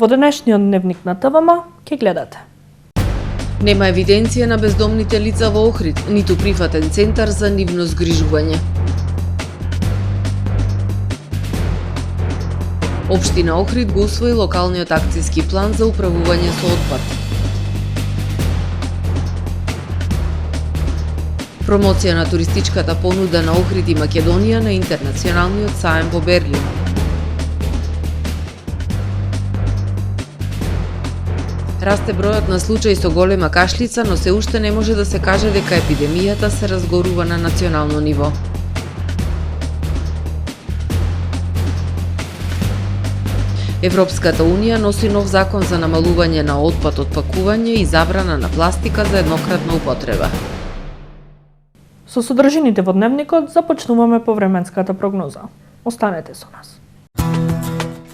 Во денешниот дневник на ТВМ ќе гледате. Нема евиденција на бездомните лица во Охрид, ниту прифатен центар за нивно згрижување. Општина Охрид го усвои локалниот акцијски план за управување со отпад. Промоција на туристичката понуда на Охрид и Македонија на интернационалниот саем во Берлин. Расте бројот на случаи со голема кашлица, но се уште не може да се каже дека епидемијата се разгорува на национално ниво. Европската Унија носи нов закон за намалување на отпад од пакување и забрана на пластика за еднократна употреба. Со содржините во дневникот започнуваме повременската прогноза. Останете со нас.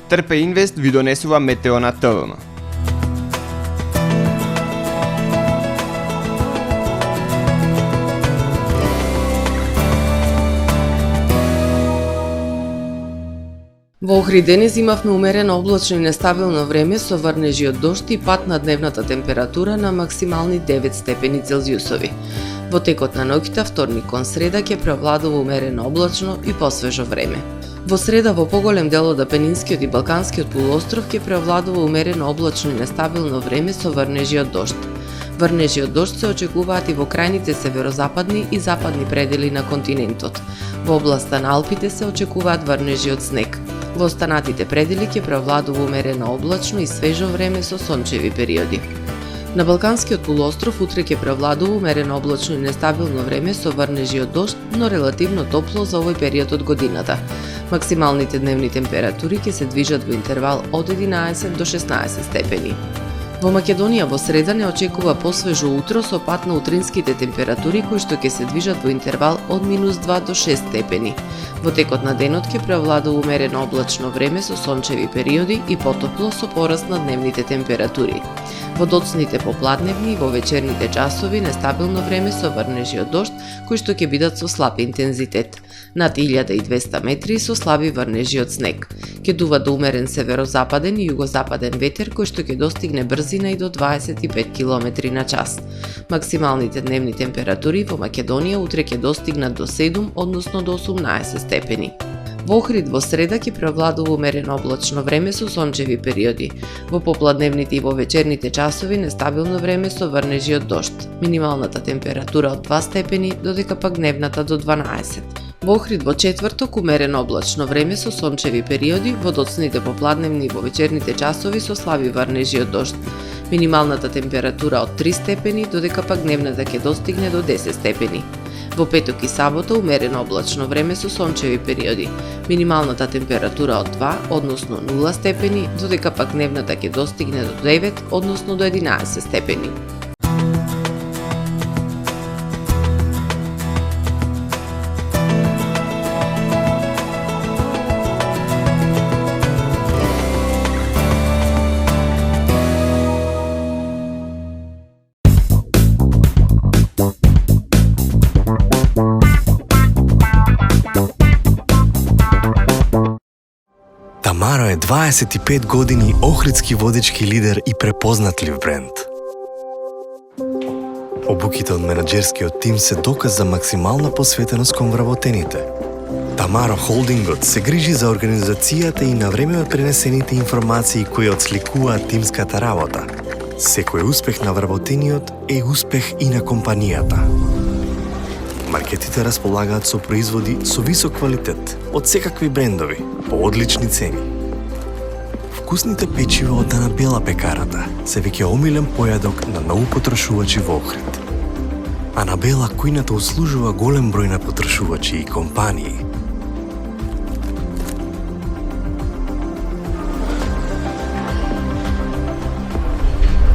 Трпе Инвест ви донесува метео на ТВМ. Во Охрид денес имавме умерено облачно и нестабилно време со врнежи од дожд и пад на дневната температура на максимални 9 степени Целзиусови. Во текот на ноќта, вторник кон среда, ќе преовладува умерено облачно и посвежо време. Во среда во поголем дел од Апенинскиот и Балканскиот полуостров ќе преовладува умерено облачно и нестабилно време со врнежи од дожд. Врнежи од дожд се очекуваат и во крајните северозападни и западни предели на континентот. Во областа на Алпите се очекуваат врнежи од снег. Во останатите предели ќе преовладува умерено облачно и свежо време со сончеви периоди. На Балканскиот полуостров утре ќе преовладува умерено облачно и нестабилно време со врнежи од дожд, но релативно топло за овој период од годината. Максималните дневни температури ќе се движат во интервал од 11 до 16 степени. Во Македонија во среда не очекува посвежо утро со пад на утринските температури кои што ќе се движат во интервал од -2 до 6 степени. Во текот на денот ќе преовладува умерено облачно време со сончеви периоди и потопло со пораст на дневните температури. Во доцните попладневни и во вечерните часови нестабилно време со врнежи од дожд кои што ќе бидат со слаб интензитет. Над 1200 метри со слаби врнежи од снег. Ќе дува до умерен северозападен и југозападен ветер кој што ќе достигне брзина и до 25 км на час. Максималните дневни температури во Македонија утре ќе достигнат до 7, односно до 18 степени. Во Охрид во среда ќе преовладува умерено облачно време со сончеви периоди. Во попладневните и во вечерните часови нестабилно време со врнежи од дожд. Минималната температура од 2 степени, додека пак дневната до 12. Во Охрид во четврток умерено облачно време со сончеви периоди, во доцните попладневни и во вечерните часови со слаби врнежи од дожд. Минималната температура од 3 степени, додека пак дневната ќе достигне до 10 степени. Во петок и сабота умерено облачно време со сончеви периоди. Минималната температура од 2, односно 0 степени, додека пак дневната ќе достигне до 9, односно до 11 степени. Тамаро е 25 години охридски водечки лидер и препознатлив бренд. Обуките од менаџерскиот тим се доказ за максимална посветеност кон вработените. Тамаро Холдингот се грижи за организацијата и на време од пренесените информации кои отсликуваат тимската работа. Секој успех на вработениот е успех и на компанијата. Маркетите располагаат со производи со висок квалитет од секакви брендови по одлични цени. Вкусните печива од Анабела пекарата се веќе омилен појадок на многу потрошувачи во Охрид. Анабела кујната услужува голем број на потрошувачи и компании.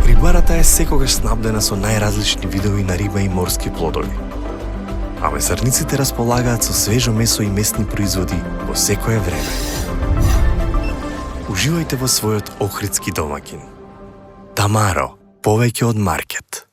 Рибарата е секогаш снабдена со најразлични видови на риба и морски плодови. А месарниците располагаат со свежо месо и месни производи во секое време. Уживајте во својот охридски домаќин. Тамаро, повеќе од маркет.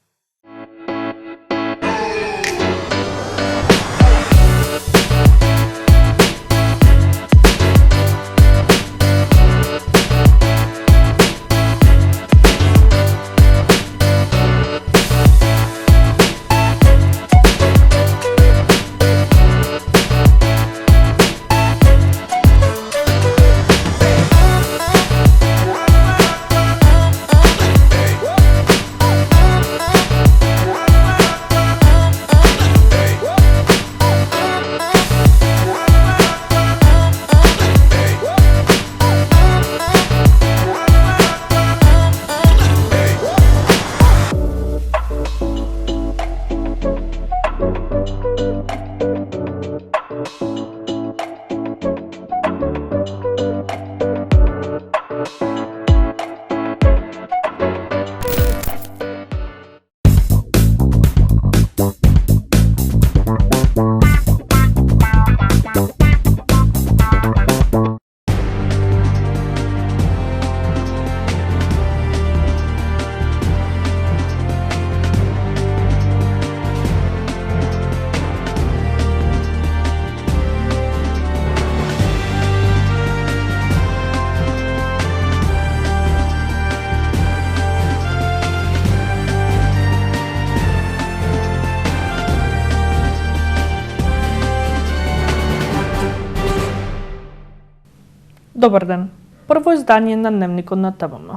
Добар ден. Прво издание на Дневникот на ТВМ.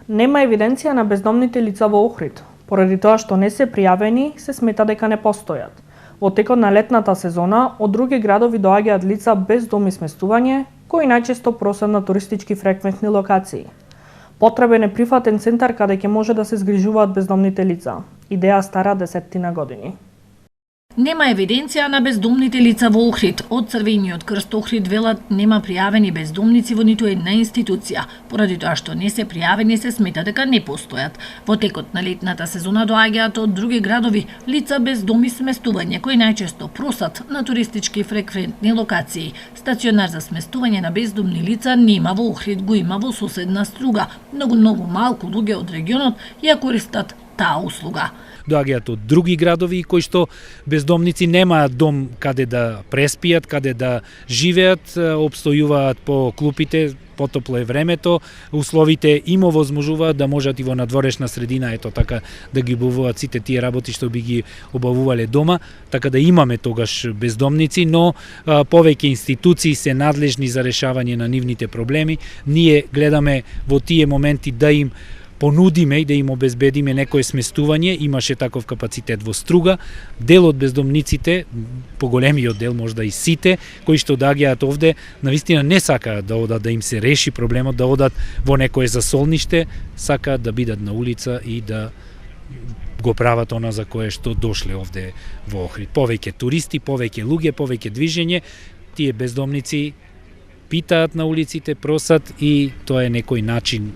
Нема евиденција на бездомните лица во Охрид. Поради тоа што не се пријавени, се смета дека не постојат. Во текот на летната сезона, од други градови доаѓаат лица без дом и сместување, кои најчесто просат на туристички фреквентни локации. Потребен е прифатен центар каде ќе може да се згрижуваат бездомните лица. Идеја стара 10 години. Нема евиденција на бездомните лица во Охрид. Од Црвениот крст Охрид велат нема пријавени бездомници во ниту една институција. Поради тоа што не се пријавени, се смета дека не постојат. Во текот на летната сезона доаѓаат од други градови лица без дом и сместување, кои најчесто просат на туристички фреквентни локации. Стационар за сместување на бездомни лица нема во Охрид, го има во соседна Струга. Многу малку луѓе од регионот ја користат таа услуга. Доаѓаат од други градови кои што бездомници немаат дом каде да преспијат, каде да живеат, опстојуваат по клупите, потопло е времето, условите им овозможуваат да можат и во надворешна средина ето така да ги обувуваат сите тие работи што би ги обавувале дома, така да имаме тогаш бездомници, но повеќе институции се надлежни за решавање на нивните проблеми. Ние гледаме во тие моменти да им понудиме и да им обезбедиме некое сместување, имаше таков капацитет во Струга. Дел од бездомниците, поголемиот дел, можда и сите, кои што доаѓаат овде, навистина не сакаат да одат да им се реши проблемот, да одат во некое засолниште, сакаат да бидат на улица и да го прават она за кое што дошле овде во Охрид. Повеќе туристи, повеќе луѓе, повеќе движење, тие бездомници питаат на улиците, просат и тоа е некој начин,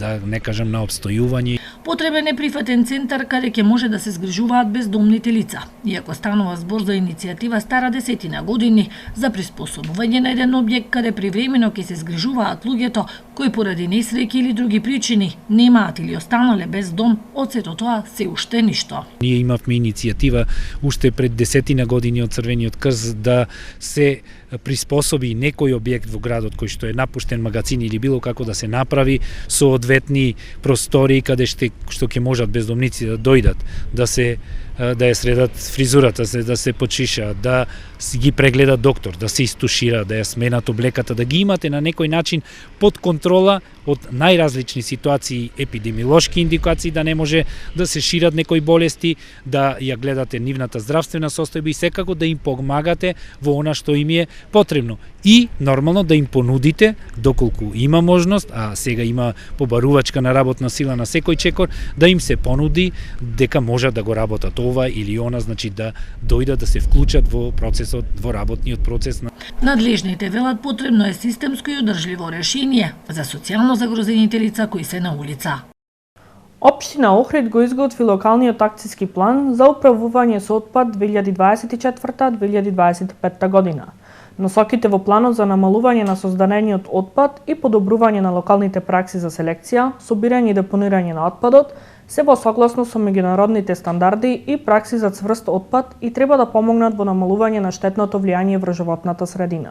да не кажам, на обстојување. Потребен е прифатен центар каде ќе може да се згрижуваат бездомните лица. Иако станува збор за иницијатива стара 10 години за приспособување на еден објект каде привремено ќе се згрижуваат луѓето кои поради несреќи или други причини немаат или останале без дом, од сето тоа се уште ништо. Ние имавме иницијатива уште пред 10 години од Црвениот крст да се приспособи некој објект во градот кој што е напуштен магазин или било како да се направи соодветни простори каде што ќе можат бездомници да дојдат, да ја средат фризурата, да се почишаат, да си ги прегледа доктор, да се истушира, да ја сменат облеката, да ги имате на некој начин под контрола од најразлични ситуации, епидемиолошки индикации, да не може да се шират некои болести, да ја гледате нивната здравствена состојба и секако да им помагате во она што им е потребно. И нормално да им понудите, доколку има можност, а сега има побарувачка на работна сила на секој чекор, да им се понуди дека можат да го работат ова или она, значи да дојдат да се вклучат во процесот, во работниот процес. Надлежните велат потребно е системско и одржливо решение за социјално загрозените лица кои се на улица. Општина Охрид го изготви локалниот акциски план за управување со отпад 2024-2025 година. Насоките во планот за намалување на создадениот отпад и подобрување на локалните пракси за селекција, собирање и депонирање на отпадот се во согласно со меѓународните стандарди и пракси за цврст отпад и треба да помогнат во намалување на штетното влијание врз животната средина.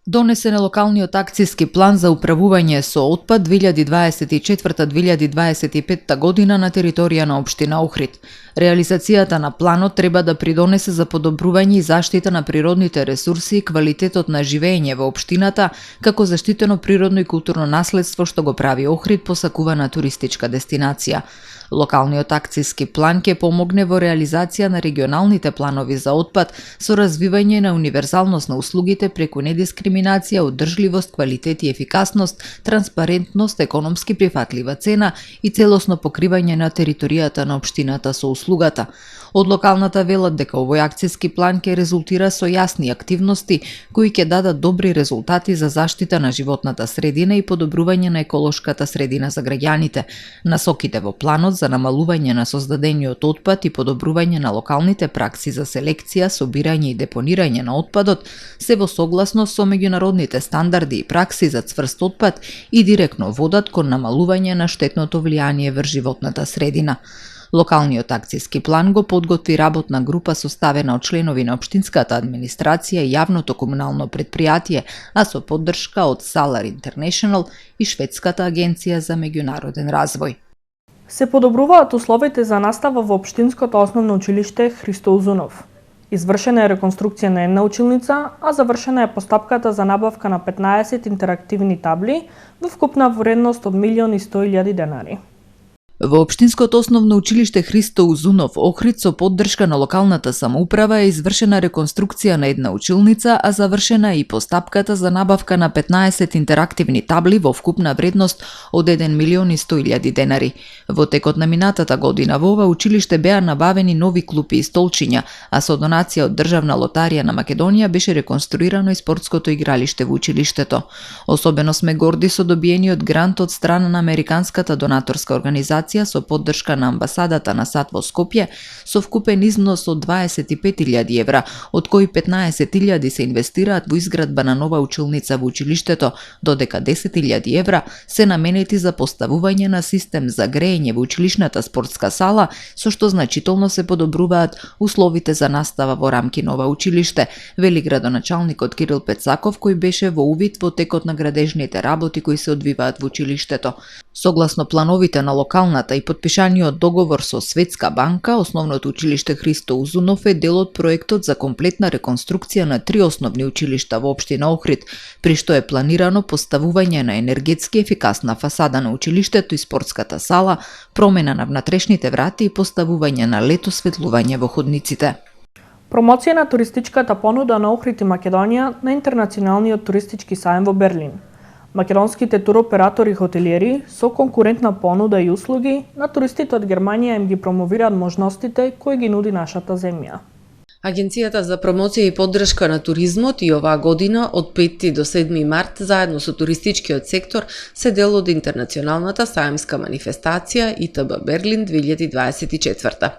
Донесен е локалниот акциски план за управување со отпад 2024-2025 година на територија на општина Охрид. Реализацијата на планот треба да придонесе за подобрување и заштита на природните ресурси и квалитетот на живење во општината, како заштитено природно и културно наследство што го прави Охрид посакувана туристичка дестинација. Локалниот акциски план ќе помогне во реализација на регионалните планови за отпад со развивање на универзалност на услугите преку недискриминација, одржливост, квалитет и ефикасност, транспарентност, економски прифатлива цена и целосно покривање на територијата на општината со услугата. Од локалната велат дека овој акциски план ќе резултира со јасни активности кои ќе дадат добри резултати за заштита на животната средина и подобрување на еколошката средина за граѓаните. Насоките во планот за намалување на создадениот отпад и подобрување на локалните пракси за селекција, собирање и депонирање на отпадот се во согласност со меѓународните стандарди и пракси за цврст отпад и директно водат кон намалување на штетното влијание врз животната средина. Локалниот акциски план го подготви работна група составена од членови на општинската администрација и јавното комунално предпријатие, а со поддршка од Salar International и Шведската агенција за меѓународен развој. Се подобруваат условите за настава во општинското основно училиште Христо Узунов. Извршена е реконструкција на една училница, а завршена е постапката за набавка на 15 интерактивни табли во вкупна вредност од 1.100.000 денари. Во Општинското основно училиште Христо Узунов Охрид со поддршка на локалната самоуправа е извршена реконструкција на една училница, а завршена е и постапката за набавка на 15 интерактивни табли во вкупна вредност од 1.100.000 денари. Во текот на минатата година во ова училиште беа набавени нови клупи и столчиња, а со донација од Државна лотарија на Македонија беше реконструирано и спортското игралиште во училиштето. Особено сме горди со добиениот грант од страна на американската донаторска организација со поддршка на амбасадата на САД во Скопје со вкупен износ од 25.000 евра, од кои 15.000 се инвестираат во изградба на нова училница во училиштето, додека 10.000 евра се наменети за поставување на систем за грејење во училишната спортска сала, со што значително се подобруваат условите за настава во рамки на ова училиште, вели градоначалникот Кирил Пецаков, кој беше во увид во текот на градежните работи кои се одвиваат во училиштето. Согласно плановите на локалната и подпишаниот договор со Светска банка, основното училиште Христо Узунов е дел од проектот за комплетна реконструкција на 3 основни училишта во општина Охрид, при што е планирано поставување на енергетски ефикасна фасада на училиштето и спортската сала, промена на внатрешните врати и поставување на лед осветлување во ходниците. Промоција на туристичката понуда на Охрид и Македонија на интернационалниот туристички сајм во Берлин. Македонските туроператори и хотелиери со конкурентна понуда и услуги на туристите од Германија им ги промовираат можностите кои ги нуди нашата земја. Агенцијата за промоција и поддршка на туризмот и оваа година од 5 до 7 март заедно со туристичкиот сектор се дел од интернационалната саемска манифестација ИТБ Берлин 2024.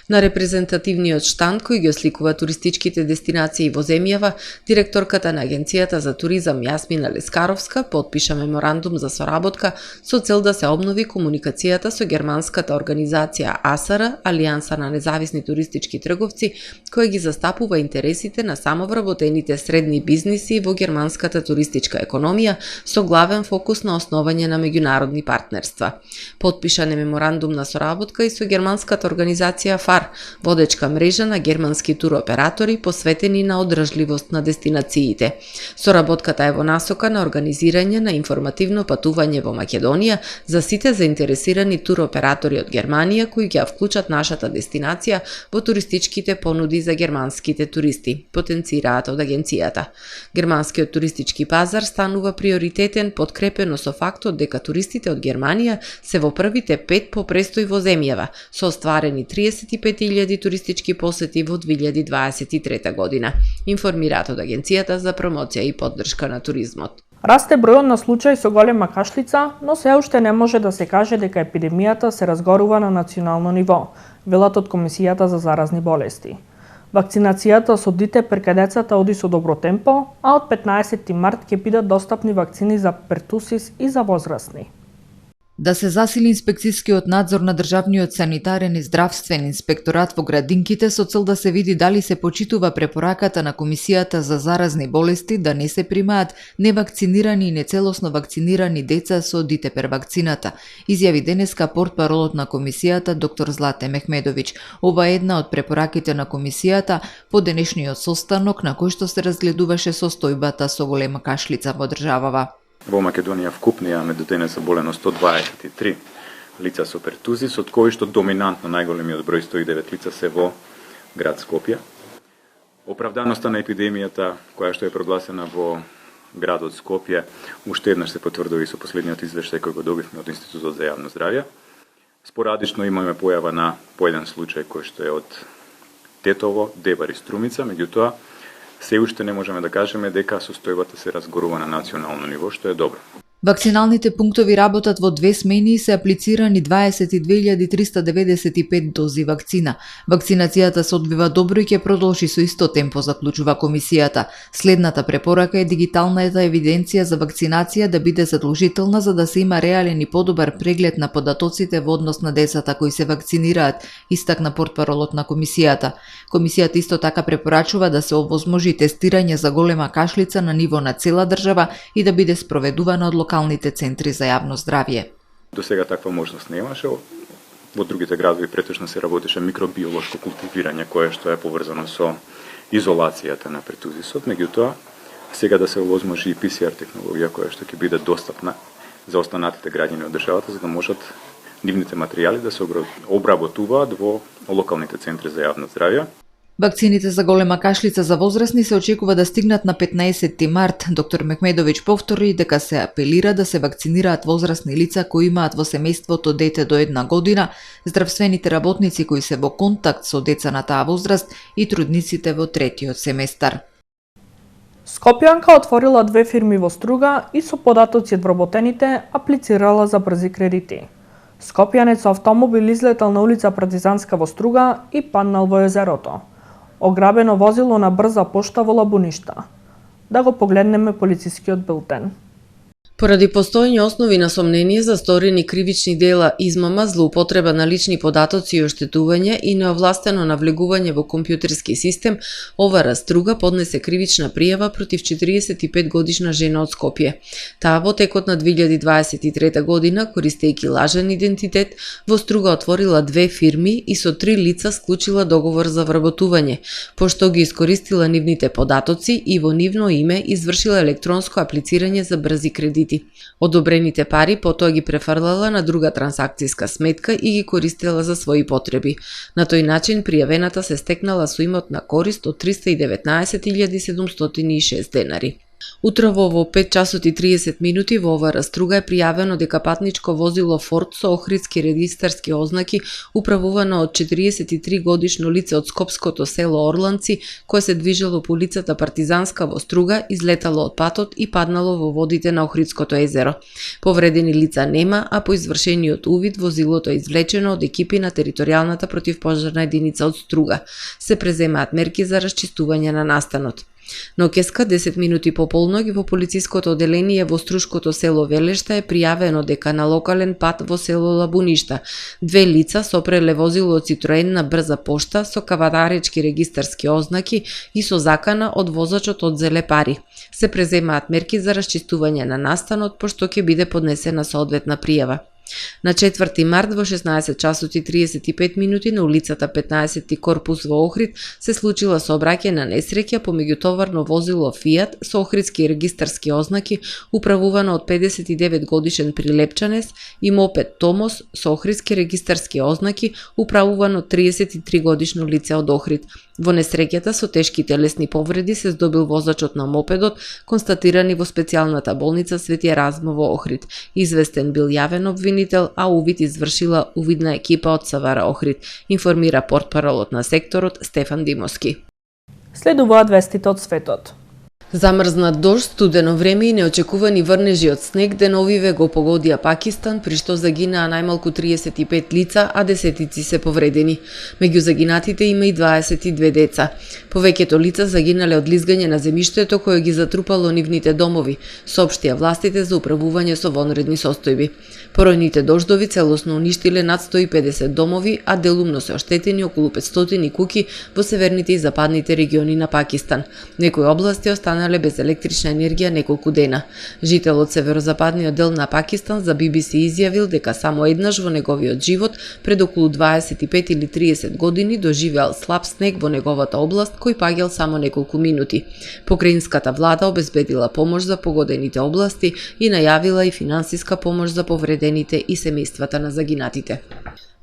На репрезентативниот штанд кој ги осликува туристичките дестинации во земјава, директорката на Агенцијата за туризам Јасмина Лескаровска подпиша меморандум за соработка со цел да се обнови комуникацијата со германската организација АСР, Алијанса на независни туристички трговци, која ги застапува интересите на самовработените средни бизниси во германската туристичка економија со главен фокус на основање на меѓународни партнерства. Подпишан е меморандум на соработка и со германската организација ФАР, водечка мрежа на германски туроператори посветени на одржливост на дестинациите. Соработката е во насока на организирање на информативно патување во Македонија за сите заинтересирани туроператори од Германија кои ќе вклучат нашата дестинација во туристичките понуди за германските туристи, потенцираат од агенцијата. Германскиот туристички пазар станува приоритетен подкрепено со фактот дека туристите од Германија се во првите 5 по престој во земјава, со остварени 35.000 туристички посети во 2023 година, информираат од Агенцијата за промоција и поддршка на туризмот. Расте бројот на случаи со голема кашлица, но се уште не може да се каже дека епидемијата се разгорува на национално ниво, велат од Комисијата за заразни болести. Вакцинацијата со дите прека децата оди со добро темпо, а од 15 март ќе бидат достапни вакцини за пертусис и за возрастни. Да се засили инспекцијскиот надзор на државниот санитарен и здравствен инспекторат во градинките со цел да се види дали се почитува препораката на Комисијата за заразни болести да не се примаат невакцинирани и нецелосно вакцинирани деца со дитепер вакцината, изјави денеска портпаролот на Комисијата доктор Злате Мехмедовиќ. Ова е една од препораките на Комисијата по денешниот состанок на кој што се разгледуваше состојбата со голема кашлица во државава. Во Македонија вкупно имаме до денес заболено 123 лица со пертузис, од кои што доминантно најголемиот број 109 лица се во град Скопје. Оправданоста на епидемијата, која што е прогласена во градот Скопје, уште еднаш се потврдува и со последниот извештај кој го добивме од Институтот за јавно здравје. Спорадично имаме појава на по еден случај кој што е од Тетово, Дебар и Струмица, меѓутоа се уште не можеме да кажеме дека состојбата се разгорува на национално ниво, што е добро. Вакциналните пунктови работат во 2 смени и се аплицирани 22.395 дози вакцина. Вакцинацијата се одвива добро и ќе продолжи со исто темпо, заклучува Комисијата. Следната препорака е дигиталната евиденција за вакцинација да биде задолжителна за да се има реален и подобар преглед на податоците во однос на децата кои се вакцинираат, истакна портпаролот на Комисијата. Комисијата исто така препорачува да се овозможи тестирање за голема кашлица на ниво на цела држава и да биде спроведувана од локалните центри за јавно здравје. До сега таква можност не имаше. во другите градови претежно се работеше микробиолошко култивирање, кое што е поврзано со изолацијата на претузисот. Меѓутоа, сега да се овозможи и PCR технологија која што ќе биде достапна за останатите граѓани од државата, за да можат нивните материјали да се обработуваат во локалните центри за јавно здравје. Вакцините за голема кашлица за возрастни се очекува да стигнат на 15 март. Доктор Мехмедовиќ повтори дека се апелира да се вакцинираат возрастни лица кои имаат во семејството дете до 1 година, здравствените работници кои се во контакт со деца на таа возраст и трудниците во третиот семестар. Скопјанка отворила 2 фирми во Струга и со податоци од вработените аплицирала за брзи кредити. Скопјанец со автомобил излетал на улица Партизанска во Струга и паднал во езерото. Ограбено возило на брза пошта во Лабуништа. Да го погледнеме полицискиот билтен. Поради постоење основи на сомнение за сторени кривични дела, измама, злоупотреба на лични податоци и оштетување и неовластено навлегување во компјутерски систем, ова Струга поднесе кривична пријава против 45 годишна жена од Скопје. Таа во текот на 2023 година, користејќи лажен идентитет, во Струга отворила 2 фирми и со 3 лица склучила договор за вработување, пошто ги искористила нивните податоци и во нивно име извршила електронско аплицирање за брзи кредити. Одобрените пари потоа ги префрлала на друга трансакцијска сметка и ги користела за своји потреби. На тој начин пријавената се стекнала со имот на корист од 319.706 денари. Утрово во 5 часот и 30 минути во ова Струга е пријавено дека патничко возило Форд со охридски регистарски ознаки, управувано од 43 годишно лице од скопското село Орланци, кое се движело по улицата Партизанска во Струга, излетало од патот и паднало во водите на Охридското езеро. Повредени лица нема, а по извршениот увид возилото е извлечено од екипи на територијалната противпожарна единица од Струга. Се преземаат мерки за расчистување на настанот. Ноќеска 10 минути по полноќ во полициското оделение во Струшкото село Велешта е пријавено дека на локален пат во село Лабуништа 2 лица сопреле возило Citroen на брза пошта со кавадаречки регистарски ознаки и со закана од возачот одзеле пари. Се преземаат мерки за расчистување на настанот, пошто ќе биде поднесена соодветна пријава. На 4 март во 16 часот и 35 минути на улицата 15 корпус во Охрид се случила сообраќајна несреќа помеѓу товарно возило Фијат со охридски регистарски ознаки управувано од 59 годишен прилепчанец и мопед Томос со охридски регистарски ознаки управувано од 33 годишно лице од Охрид. Во несреќата со тешки телесни повреди се здобил возачот на мопедот, констатирани во специјалната болница Свети Еразмо во Охрид. Известен бил јавен обвинител, а увид извршила увидна екипа од СВР Охрид, информира портпаролот на секторот Стефан Димовски. Следуваат вестите од светот. Замрзнат дожд, студено време и неочекувани врнежи од снег деновиве го погодија Пакистан, при што загинаа најмалку 35 лица, а десетици се повредени. Меѓу загинатите има и 22 деца. Повеќето лица загинале од лизгање на земјиштето кое ги затрупало нивните домови, соопштија властите за управување со вонредни состојби. Поројните дождови целосно уништиле над 150 домови, а делумно се оштетени околу 500 куќи во северните и западните региони на Пакистан. Некои области останале без електрична енергија неколку дена. Жител од северозападниот дел на Пакистан за BBC изјавил дека само еднаш во неговиот живот, пред околу 25 или 30 години, доживеал слаб снег во неговата област кој паѓал само неколку минути. Покраинската влада обезбедила помош за погодените области и најавила и финансиска помош за повредените и семејствата на загинатите.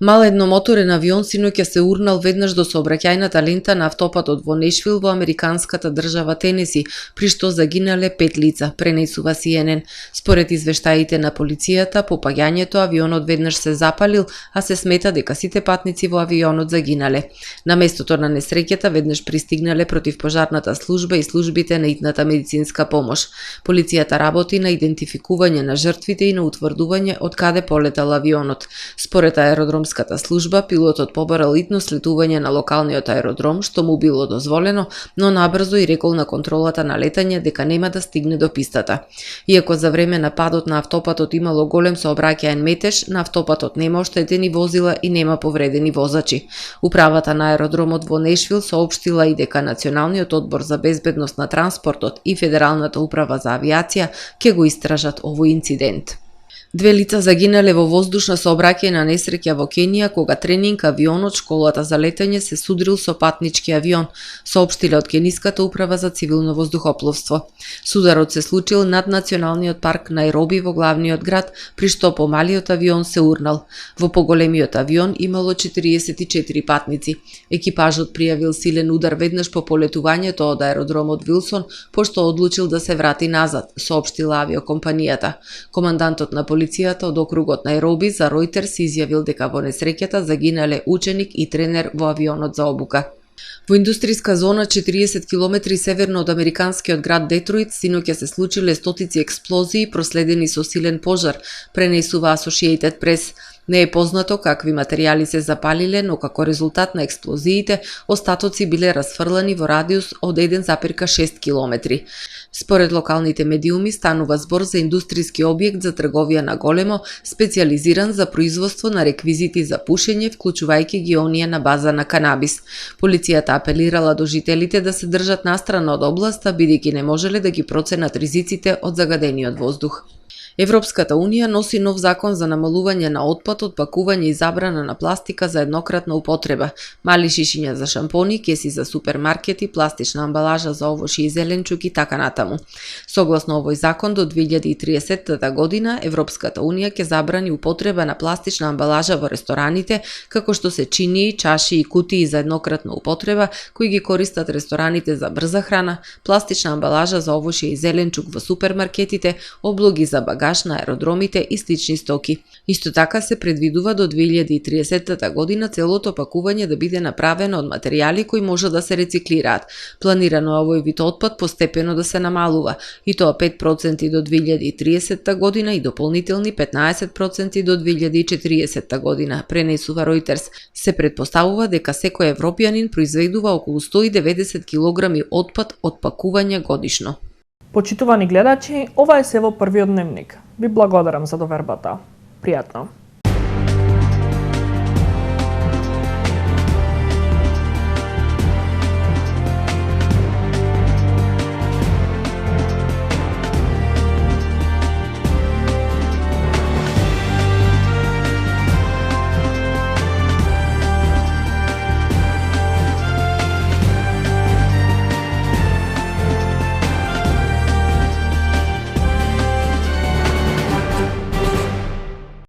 Мал едномоторен авион синоќа се урнал веднаш до сообраќајната лента на автопатот во Нешвил во американската држава Тенеси, при што загинале 5 лица, пренесува CNN. Според извештаите на полицијата, по паѓањето авионот веднаш се запалил, а се смета дека сите патници во авионот загинале. На местото на несреќата веднаш пристигнале противпожарната служба и службите на итната медицинска помош. Полицијата работи на идентификување на жртвите и на утврдување од каде полетал авионот. Според аеродромската служба, пилотот побарал итно слетување на локалниот аеродром, што му било дозволено, но набрзо и рекол на контролата на летање дека нема да стигне до пистата. Иако за време на падот на автопатот имало голем сообраќаен метеж, на автопатот нема оштетени возила и нема повредени возачи. Управата на аеродромот во Нешвил соопштила и дека Националниот одбор за безбедност на транспортот и Федералната управа за авиација ќе го истражат овој инцидент. 2 лица загинале во воздушна сообраќајна несреќа во Кенија кога тренинг авион од школата за летање се судрил со патнички авион, соопштиле од Кениската управа за цивилно воздухопловство. Сударот се случил над националниот парк Најроби во главниот град, при што помалиот авион се урнал. Во поголемиот авион имало 44 патници. Екипажот пријавил силен удар веднаш по полетувањето од аеродромот Вилсон, пошто одлучил да се врати назад, соопштила авиокомпанијата. Командантот на полицијата од округот Најроби за Ројтерс изјавил дека во несреќата загинале ученик и тренер во авионот за обука. Во индустријска зона 40 км северно од американскиот град Детройт синоќа се случиле стотици експлозии проследени со силен пожар, пренесува Associated Press. Не е познато какви материјали се запалиле, но како резултат на експлозиите, остатоци биле расфрлани во радиус од 1,6 км. Според локалните медиуми станува збор за индустријски објект за трговија на големо, специјализиран за производство на реквизити за пушење, вклучувајќи ги оние на база на канабис. Полицијата апелирала до жителите да се држат настрана од областа, бидејќи не можеле да ги проценат ризиците од загадениот воздух. Европската Унија носи нов закон за намалување на отпад од пакување и забрана на пластика за еднократна употреба, мали шишиња за шампони, кеси за супермаркети, пластична амбалажа за овошје и зеленчук и така натаму. Согласно овој закон, до 2030 година Европската Унија ќе забрани употреба на пластична амбалажа во рестораните, како што се чинии, чаши и кутии за еднократна употреба, кои ги користат рестораните за брза храна, пластична амбалажа за овошје и зеленчук во супермаркетите, облоги за багаж на аеродромите и слични стоки. Исто така се предвидува до 2030 година целото пакување да биде направено од материјали кои може да се рециклираат. Планирано е овој вид отпад постепено да се намалува, и тоа 5% до 2030 година и дополнителни 15% до 2040 година, пренесува Reuters. Се претпоставува дека секој европјанин произведува околу 190 килограми отпад од пакување годишно. Почитувани гледачи, ова е се во првиот дневник. Ви благодарам за довербата. Пријатно.